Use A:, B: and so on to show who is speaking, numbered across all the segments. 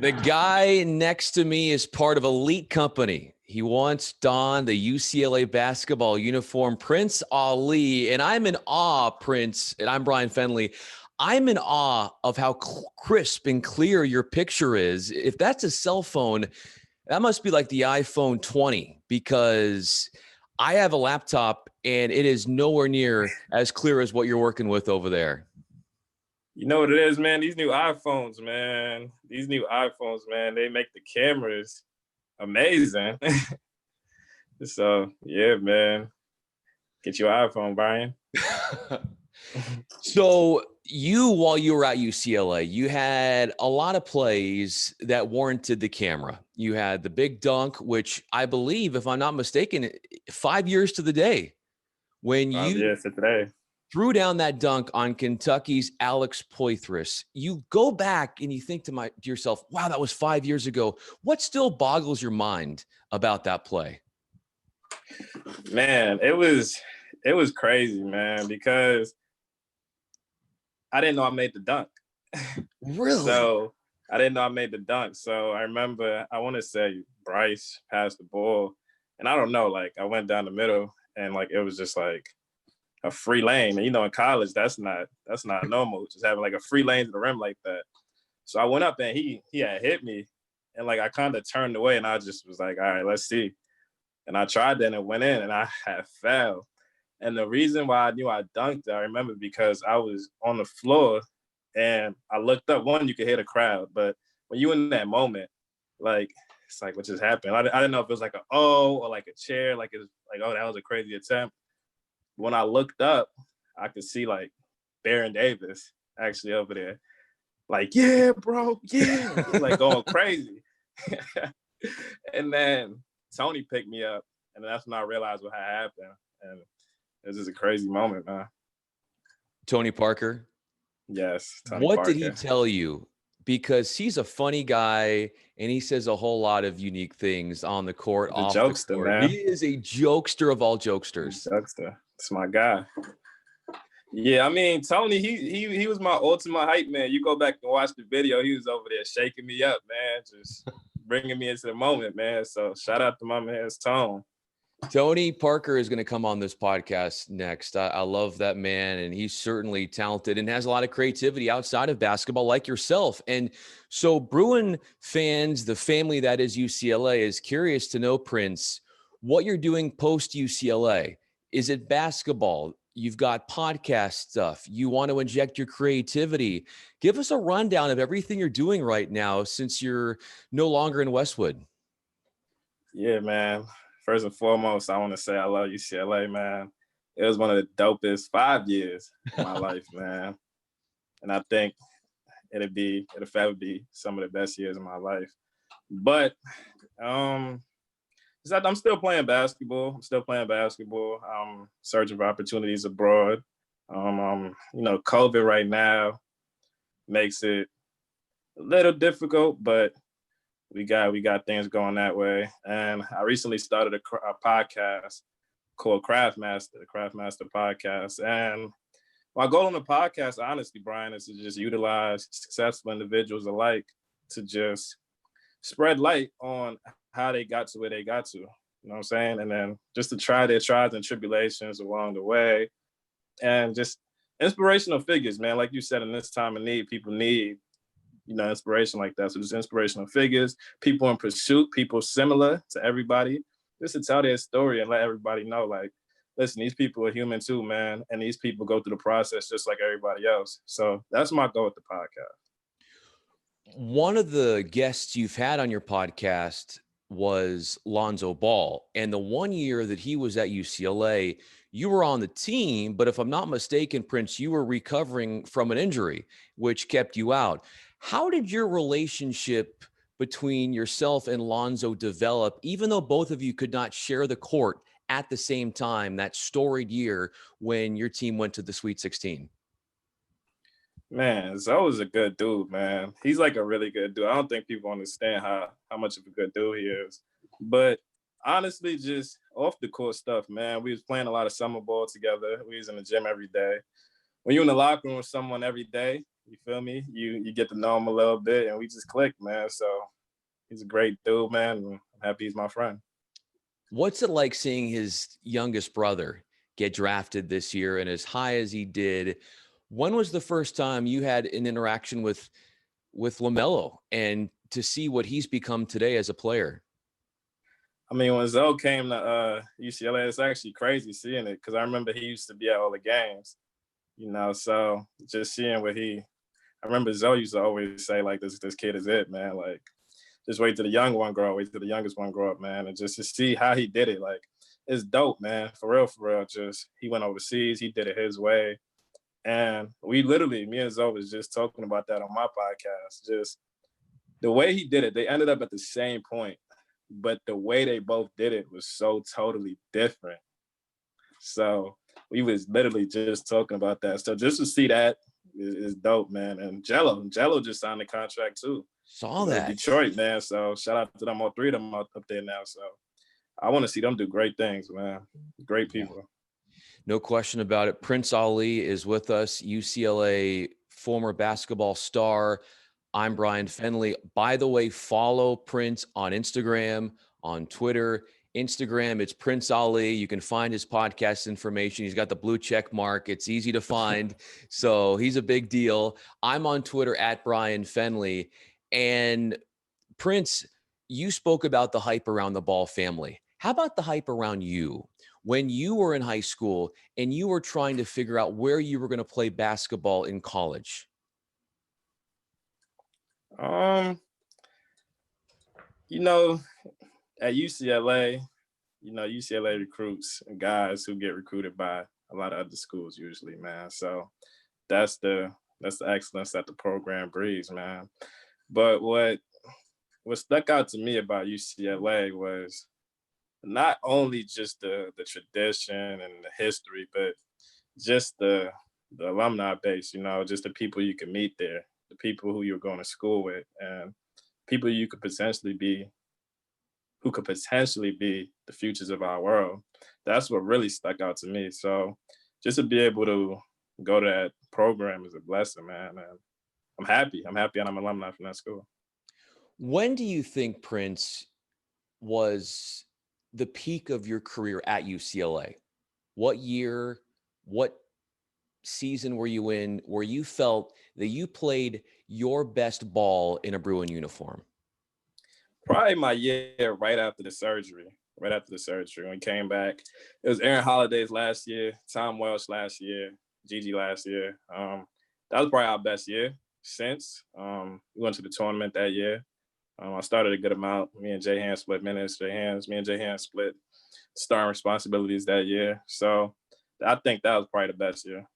A: The guy next to me is part of elite company. He once donned the UCLA basketball uniform, Prince Ali, and I'm in awe, Prince, and I'm Bryan Fenley. I'm in awe of how crisp and clear your picture is. If that's a cell phone, that must be like the iPhone 20, because I have a laptop and it is nowhere near as clear as what you're working with over there.
B: You know what it is, man? These new iPhones, they make the cameras amazing. So, yeah, man. Get your iPhone, Bryan.
A: So while you were at UCLA, you had a lot of plays that warranted the camera. You had the big dunk, which I believe, if I'm not mistaken, 5 years to the day when you threw down that dunk on Kentucky's Alex Poitras. You go back and you think to yourself, wow, that was 5 years ago. What still boggles your mind about that play?
B: Man, it was crazy, man, because I didn't know I made the dunk.
A: Really?
B: So I didn't know I made the dunk. So I remember, I want to say Bryce passed the ball, and I don't know, like I went down the middle, and like it was just like a free lane. And in college, that's not normal, just having like a free lane to the rim like that. So I went up and he had hit me, and like I kind of turned away, and I just was like, all right, let's see. And I tried that, and it went in, and I had fouled. And the reason why I knew I dunked it, I remember, because I was on the floor and I looked up. One, you could hear the crowd, but when you in that moment, like, it's like, what just happened? I didn't know if it was like a oh or like a chair, like it was like, oh, that was a crazy attempt. When I looked up, I could see like Baron Davis actually over there, like, yeah, bro, yeah, like going crazy. And then Tony picked me up, and that's when I realized what had happened. And it was just a crazy moment, man.
A: Tony Parker?
B: Yes, Tony
A: What
B: Parker.
A: did he tell you? Because he's a funny guy and he says a whole lot of unique things on the court, off the court. Man. He is a jokester of all jokesters.
B: Jokester. It's my guy. Yeah, I mean, Tony, he was my ultimate hype man. You go back and watch the video, he was over there shaking me up, man, just bringing me into the moment, man. So shout out to my man's Tone.
A: Tony Parker is going to come on this podcast next. I love that man, and he's certainly talented and has a lot of creativity outside of basketball, like yourself. And so Bruin fans, the family that is UCLA, is curious to know, Prince, what you're doing post-UCLA. Is it basketball? You've got podcast stuff. You want to inject your creativity. Give us a rundown of everything you're doing right now since you're no longer in Westwood.
B: Yeah, man. First and foremost, I want to say I love UCLA, man. It was one of the dopest 5 years of my life, man. And I think it'll forever be some of the best years of my life. But I'm still playing basketball. I'm searching for opportunities abroad. COVID right now makes it a little difficult, but we got things going that way. And I recently started a podcast called Craft Master, the Craft Master podcast. And my goal on the podcast, honestly, Bryan, is to just utilize successful individuals alike to just spread light on how they got to where they got to. You know what I'm saying? And then just to try their trials and tribulations along the way. And just inspirational figures, man. Like you said, in this time of need, people need inspiration like that. So just inspirational figures, people in pursuit, people similar to everybody, just to tell their story and let everybody know, like, listen, these people are human too, man. And these people go through the process just like everybody else. So that's my goal with the podcast.
A: One of the guests you've had on your podcast was Lonzo Ball. And the 1 year that he was at UCLA, you were on the team, but if I'm not mistaken, Prince, you were recovering from an injury, which kept you out. How did your relationship between yourself and Lonzo develop, even though both of you could not share the court at the same time, that storied year when your team went to the Sweet 16?
B: Man, Zoe's a good dude, man. He's like a really good dude. I don't think people understand how much of a good dude he is. But honestly, just off the court stuff, man, we was playing a lot of summer ball together. We was in the gym every day. When you're in the locker room with someone every day, You feel me? You get to know him a little bit, and we just clicked, man. So he's a great dude, man. And I'm happy he's my friend.
A: What's it like seeing his youngest brother get drafted this year and as high as he did? When was the first time you had an interaction with LaMelo and to see what he's become today as a player?
B: I mean, when Zoe came to UCLA, it's actually crazy seeing it because I remember he used to be at all the games, so just seeing I remember Zoe used to always say, like, this kid is it, man. Like, just wait till the young one grow up, wait till the youngest one grow up, man. And just to see how he did it, like, it's dope, man. For real. Just, he went overseas, he did it his way. And we literally, me and Zoe was just talking about that on my podcast. Just the way he did it, they ended up at the same point, but the way they both did it was so totally different. So we was literally just talking about that. So just to see that is dope, man. And Jello just signed a contract too.
A: Saw that.
B: Detroit, man. So shout out to them. All three of them up there now. So I want to see them do great things, man. Great people.
A: No question about it. Prince Ali is with us, UCLA former basketball star. I'm Bryan Fenley. By the way, follow Prince on Instagram, on Twitter. Instagram, it's Prince Ali. You can find his podcast information. He's got the blue check mark. It's easy to find. So he's a big deal. I'm on Twitter at Bryan Fenley. And Prince, you spoke about the hype around the Ball family. How about the hype around you? When you were in high school and you were trying to figure out where you were going to play basketball in college?
B: At UCLA, UCLA recruits guys who get recruited by a lot of other schools usually, man. So that's the excellence that the program breeds, man. But what stuck out to me about UCLA was not only just the tradition and the history, but just the alumni base, just the people you can meet there, the people who you're going to school with, and people who could potentially be the futures of our world. That's what really stuck out to me. So just to be able to go to that program is a blessing, man. And I'm happy and I'm an alumni from that school.
A: When do you think, Prince, was the peak of your career at UCLA? What year, what season were you in where you felt that you played your best ball in a Bruin uniform?
B: Probably my year right after the surgery. When we came back, it was Aaron Holiday's last year, Tom Welsh last year, Gigi last year. That was probably our best year since. We went to the tournament that year. I started a good amount. Me and Jay Hands split minutes. Me and Jay Hands split starting responsibilities that year. So I think that was probably the best year.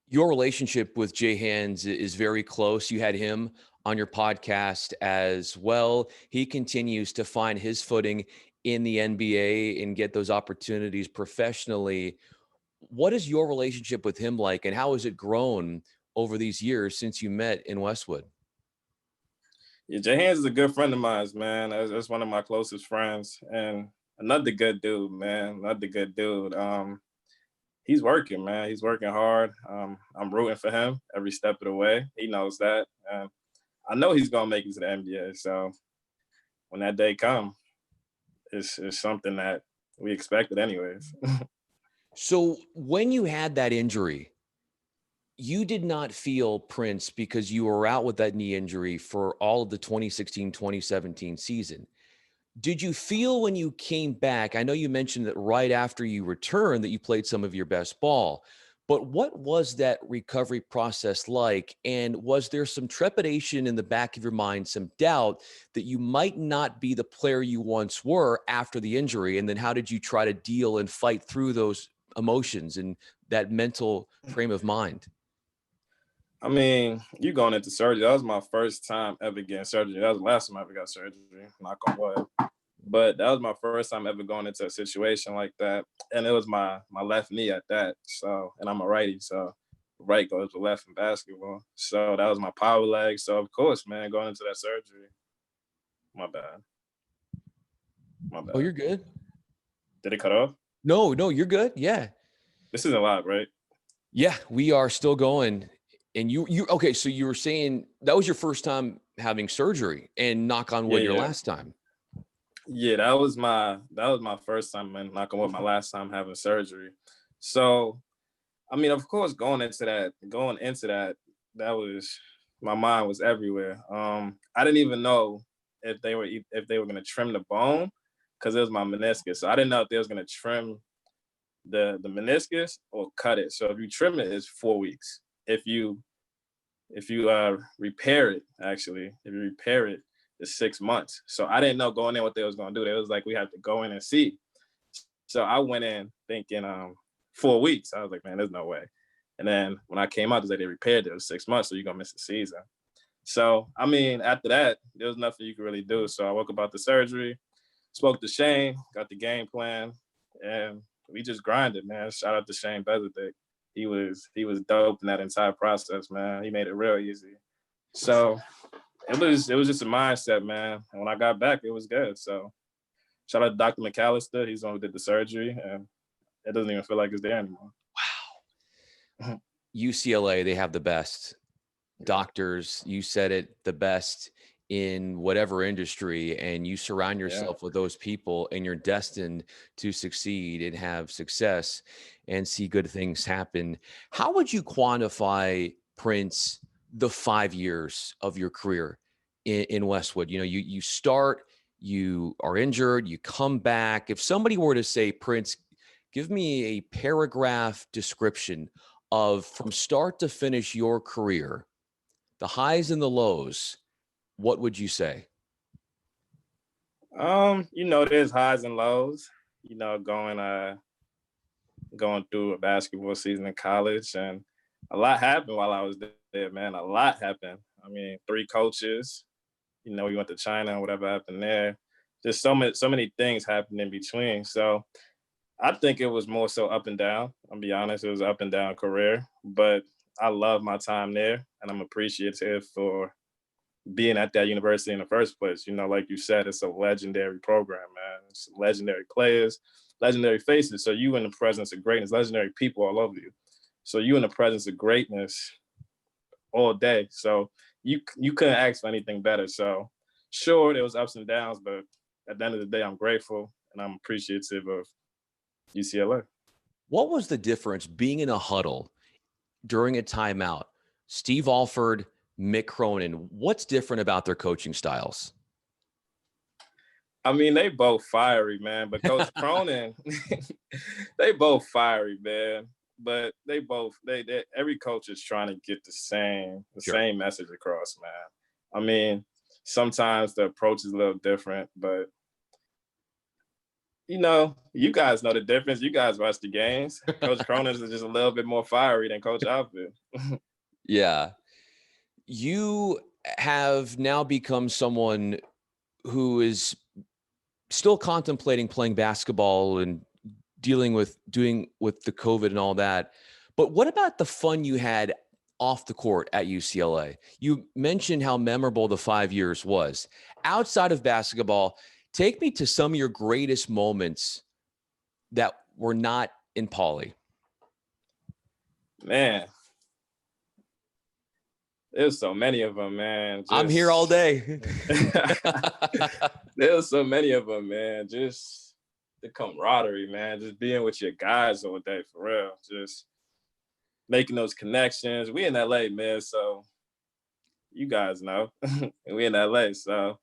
A: Your relationship with Jay Hands is very close. You had him on your podcast as well. He continues to find his footing in the NBA and get those opportunities professionally. What is your relationship with him like, and how has it grown over these years since you met in Westwood?
B: Yeah, Jay Hands is a good friend of mine, man. That's one of my closest friends, and another good dude, man. He's working, man. He's working hard. I'm rooting for him every step of the way. He knows that. I know he's gonna make it to the NBA. So when that day comes, it's something that we expected anyways.
A: So when you had that injury, you did not feel, Prince, because you were out with that knee injury for all of the 2016-2017 season. Did you feel when you came back? I know you mentioned that right after you returned that you played some of your best ball, but what was that recovery process like? And was there some trepidation in the back of your mind, some doubt that you might not be the player you once were after the injury? And then how did you try to deal and fight through those emotions and that mental frame of mind?
B: I mean, you going into surgery. That was my first time ever getting surgery. That was the last time I ever got surgery, knock on wood. But that was my first time ever going into a situation like that. And it was my left knee at that. So, and I'm a righty, so right goes with left in basketball. So that was my power leg. So of course, man, going into that surgery, my bad.
A: Oh, you're good.
B: Did it cut off?
A: No, you're good. Yeah.
B: This isn't live, right?
A: Yeah, we are still going. And okay, so you were saying that was your first time having surgery, and knock on
B: Yeah,
A: wood, your
B: yeah.
A: last time.
B: Yeah, that was my first time, and knock on wood, my last time having surgery. So, I mean, of course, going into that, that was my mind was everywhere. I didn't even know if they were gonna trim the bone because it was my meniscus. So I didn't know if they was gonna trim the meniscus or cut it. So if you trim it, it's 4 weeks. If you repair it, actually, if you repair it, it's 6 months. So I didn't know going in what they was gonna do. They was like, we have to go in and see. So I went in thinking 4 weeks. I was like, man, there's no way. And then when I came out, they said they repaired it. It was 6 months, so you're gonna miss the season. So I mean, after that, there was nothing you could really do. So I woke up about the surgery, spoke to Shane, got the game plan, and we just grinded, man. Shout out to Shane Bezedik. He was dope in that entire process, man. He made it real easy. So it was just a mindset, man. And when I got back, it was good. So shout out to Dr. McAllister. He's the one who did the surgery, and it doesn't even feel like it's there anymore.
A: Wow. UCLA, they have the best doctors. You said it, the best in whatever industry, and you surround yourself with those people, and you're destined to succeed and have success and see good things happen. How would you quantify, Prince, the 5 years of your career in Westwood? You start, you are injured, you come back. If somebody were to say, Prince, give me a paragraph description of from start to finish your career, the highs and the lows, what would you say?
B: There's highs and lows. Going through a basketball season in college, and a lot happened while I was there, man. A lot happened. I mean, 3 coaches. We went to China and whatever happened there. Just so many things happened in between. So I think it was more so up and down. I'll be honest, it was an up and down career, but I love my time there, and I'm appreciative for being at that university in the first place. Like you said, it's a legendary program, man. It's legendary players, legendary faces. So you in the presence of greatness, legendary people all over you. So you in the presence of greatness all day. So you couldn't ask for anything better. So sure, there was ups and downs, but at the end of the day, I'm grateful and I'm appreciative of UCLA.
A: What was the difference being in a huddle during a timeout? Steve Alford, Mick Cronin, what's different about their coaching styles?
B: I mean, they both fiery, man. But Coach Cronin, they both fiery, man. But they every coach is trying to get the same message across, man. I mean, sometimes the approach is a little different, but you guys know the difference. You guys watch the games. Coach Cronin is just a little bit more fiery than Coach Alford.
A: Yeah. You have now become someone who is still contemplating playing basketball and doing with the COVID and all that. But what about the fun you had off the court at UCLA? You mentioned how memorable the 5 years was. Outside of basketball, take me to some of your greatest moments that were not in Poly.
B: Man, there's so many of them, man.
A: I'm here all day.
B: There's so many of them, man. Just the camaraderie, man. Just being with your guys all day, for real. Just making those connections. We in LA, man, so you guys know. We in LA, so.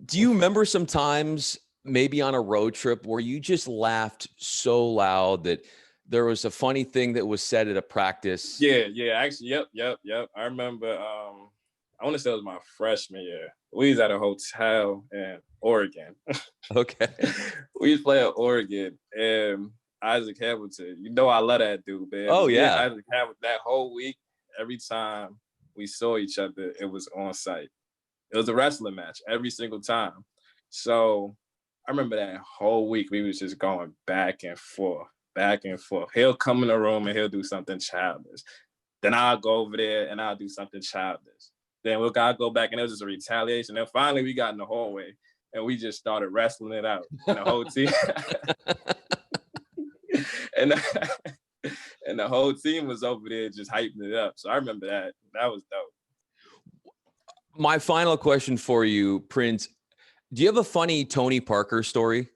A: Do you remember some times maybe on a road trip where you just laughed so loud that there was a funny thing that was said at a practice?
B: Yeah. Actually, yep. I remember, I want to say it was my freshman year. We was at a hotel in Oregon.
A: Okay.
B: We used to play at Oregon, and Isaac Hamilton. I love that dude, man.
A: Oh, yeah.
B: Isaac Hamilton, that whole week, every time we saw each other, it was on site. It was a wrestling match every single time. So I remember that whole week, we was just going back and forth. He'll come in the room and he'll do something childish. Then I'll go over there and I'll do something childish. Then we'll go back, and it was just a retaliation. Then finally we got in the hallway and we just started wrestling it out in the whole team. and And the whole team was over there just hyping it up. So I remember that. That was dope.
A: My final question for you, Prince. Do you have a funny Tony Parker story?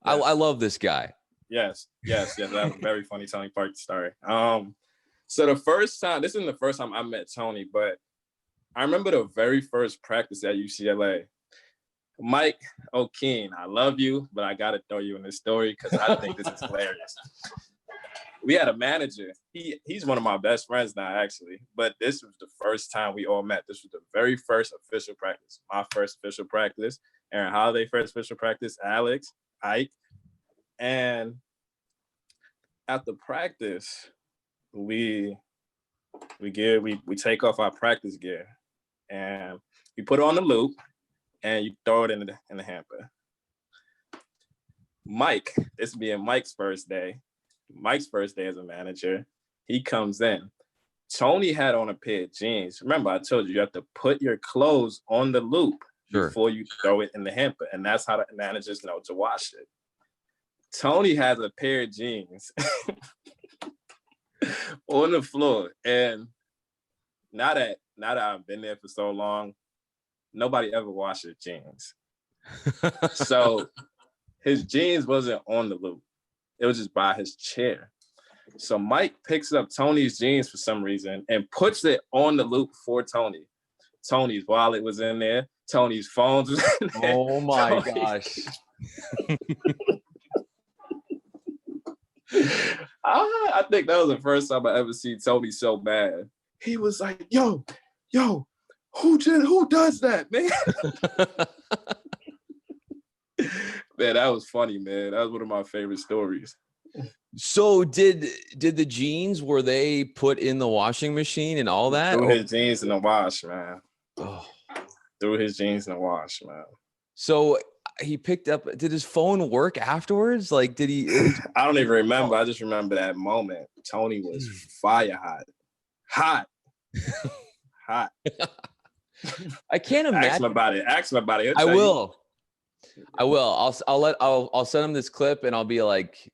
A: Yes. I love this guy.
B: Yes. That was a very funny Tony Parker story. So the first time, this isn't the first time I met Tony, but I remember the very first practice at UCLA. Mike O'Keen, I love you, but I got to throw you in this story because I think this is hilarious. We had a manager. He's one of my best friends now, actually. But this was the first time we all met. This was the very first official practice. My first official practice. Aaron Holiday first official practice. Alex, Ike. And after practice, we take off our practice gear and we put it on the loop and you throw it in the hamper. Mike, this being Mike's first day as a manager, he comes in. Tony had on a pair of jeans. Remember, I told you have to put your clothes on the loop before you throw it in the hamper. And that's how the managers know to wash it. Tony has a pair of jeans on the floor. And now that I've been there for so long, nobody ever washed their jeans. So his jeans wasn't on the loop. It was just by his chair. So Mike picks up Tony's jeans for some reason and puts it on the loop for Tony. Tony's wallet was in there. Tony's phones was in there.
A: Oh my gosh.
B: I think that was the first time I ever seen Tony so bad. He was like, yo, who does that, man? Man, that was funny, man. That was one of my favorite stories.
A: So did the jeans, were they put in the washing machine and all that?
B: Threw his jeans in the wash, man.
A: Oh.
B: Threw his jeans in the wash, man.
A: So he picked up, did his phone work afterwards? Like, did he?
B: I don't even remember. I just remember that moment. Tony was fire hot.
A: I can't imagine.
B: Ask him about it.
A: I will. I'll send him this clip and I'll be like,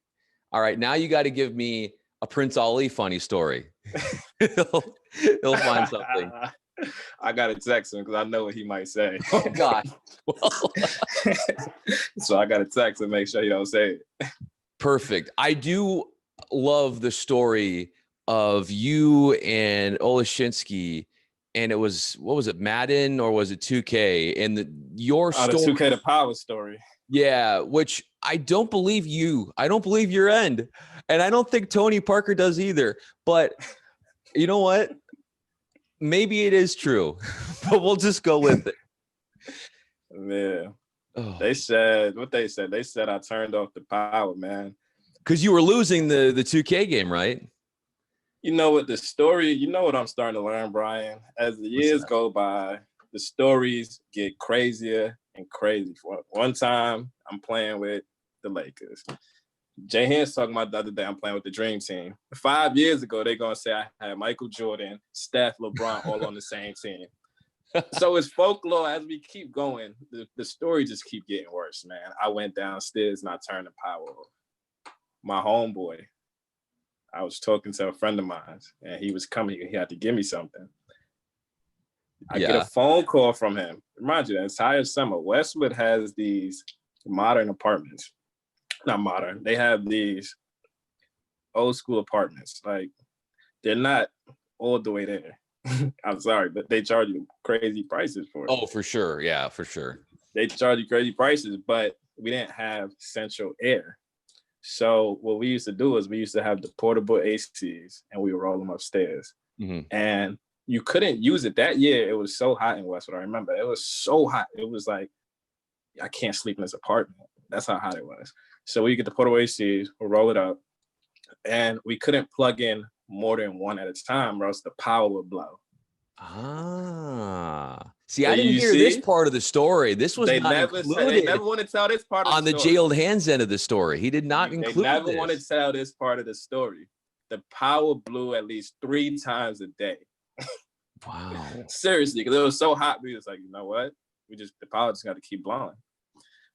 A: all right, now you got to give me a Prince Ali funny story. he'll find something.
B: I got to text him because I know what he might say.
A: Oh, God.
B: So I got to text him, make sure you don't say it.
A: Perfect. I do love the story of you and Olashinsky, and it was, what was it, Madden or was it 2K? And your story.
B: The 2K, the power story.
A: Yeah, which I don't believe you. I don't believe your end. And I don't think Tony Parker does either. But you know what? Maybe it is true, but we'll just go with it.
B: Yeah. Oh. They said I turned off the power, man.
A: Because you were losing the 2K game, right?
B: You know what, the story, you know what I'm starting to learn, Brian? As the years go by, the stories get crazier and crazy. One time, I'm playing with the Lakers. Jay Hands talking about the other day, I'm playing with the Dream Team. 5 years ago, they're going to say I had Michael Jordan, Steph, LeBron all on the same team. So it's folklore. As we keep going, the story just keep getting worse, man. I went downstairs and I turned the power off. My homeboy, I was talking to a friend of mine, and he was coming. He had to give me something. I get a phone call from him. Remind you, the entire summer, Westwood has these modern apartments. Not modern. They have these old school apartments. Like, they're not all the way there. I'm sorry, but they charge you crazy prices for it.
A: Oh, for sure. Yeah, for sure.
B: They charge you crazy prices, but we didn't have central air. So what we used to do is we used to have the portable ACs and we would roll them upstairs. Mm-hmm. And you couldn't use it. That year, it was so hot in Westwood. I remember it was so hot. It was like, I can't sleep in this apartment. That's how hot it was. So we get the portable ACs, we'll roll it up, and we couldn't plug in more than one at a time or else the power would blow.
A: See, so I didn't hear this part of the story. This was not included.
B: They never want to tell this part of
A: on the Jaylen Hands end of the story. He did not include this. They never
B: want to tell this part of the story. The power blew at least 3 times a day.
A: Wow.
B: Seriously, because it was so hot. We was like, you know what? The power just got to keep blowing.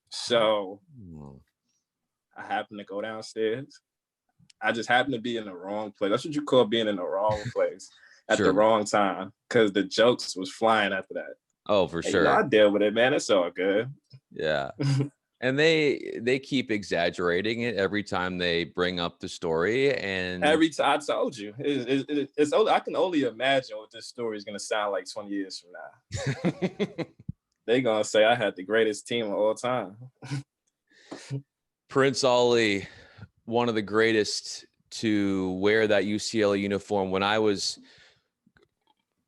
B: So I happened to go downstairs. I just happened to be in the wrong place. That's what you call being in the wrong place at the
A: Sure.
B: wrong time, because the jokes was flying after that.
A: Oh, for
B: And,
A: sure.
B: I deal with it, man. It's all good.
A: Yeah. And they keep exaggerating it every time they bring up the story. And
B: Every time, I told you, it's I can only imagine what this story is going to sound like 20 years from now. They're going to say I had the greatest team of all time.
A: Prince Ali, one of the greatest to wear that UCLA uniform when I was,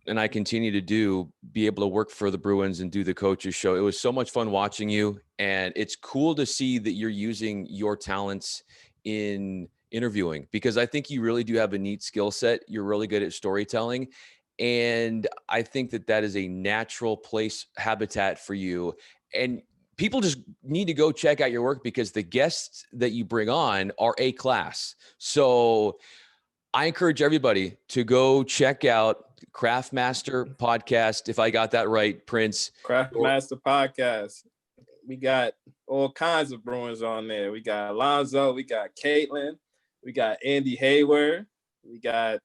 A: and I continue to be able to work for the Bruins and do the coaches show. It was so much fun watching you. And it's cool to see that you're using your talents in interviewing, because I think you really do have a neat skill set. You're really good at storytelling. And I think that is a natural habitat for you. And people just need to go check out your work, because the guests that you bring on are A class. So I encourage everybody to go check out Craftmaster Podcast. If I got that right, Prince.
B: Craftmaster Podcast. We got all kinds of Bruins on there. We got Alonzo, we got Caitlin, we got Andy Hayward, we got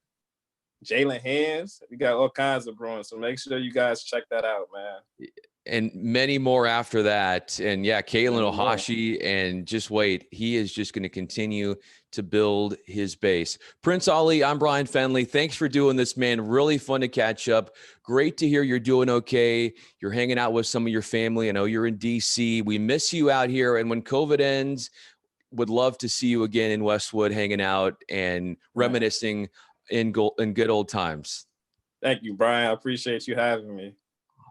B: Jaylen Hands. We got all kinds of Bruins. So make sure you guys check that out, man.
A: And many more after that. And yeah, Kalen Ohashi, and just wait, he is just going to continue to build his base. Prince Ali, I'm Bryan Fenley. Thanks for doing this, man. Really fun to catch up. Great to hear you're doing okay. You're hanging out with some of your family. I know you're in DC. We miss you out here. And when COVID ends, would love to see you again in Westwood, hanging out and reminiscing in good old times.
B: Thank you, Brian. I appreciate you having me.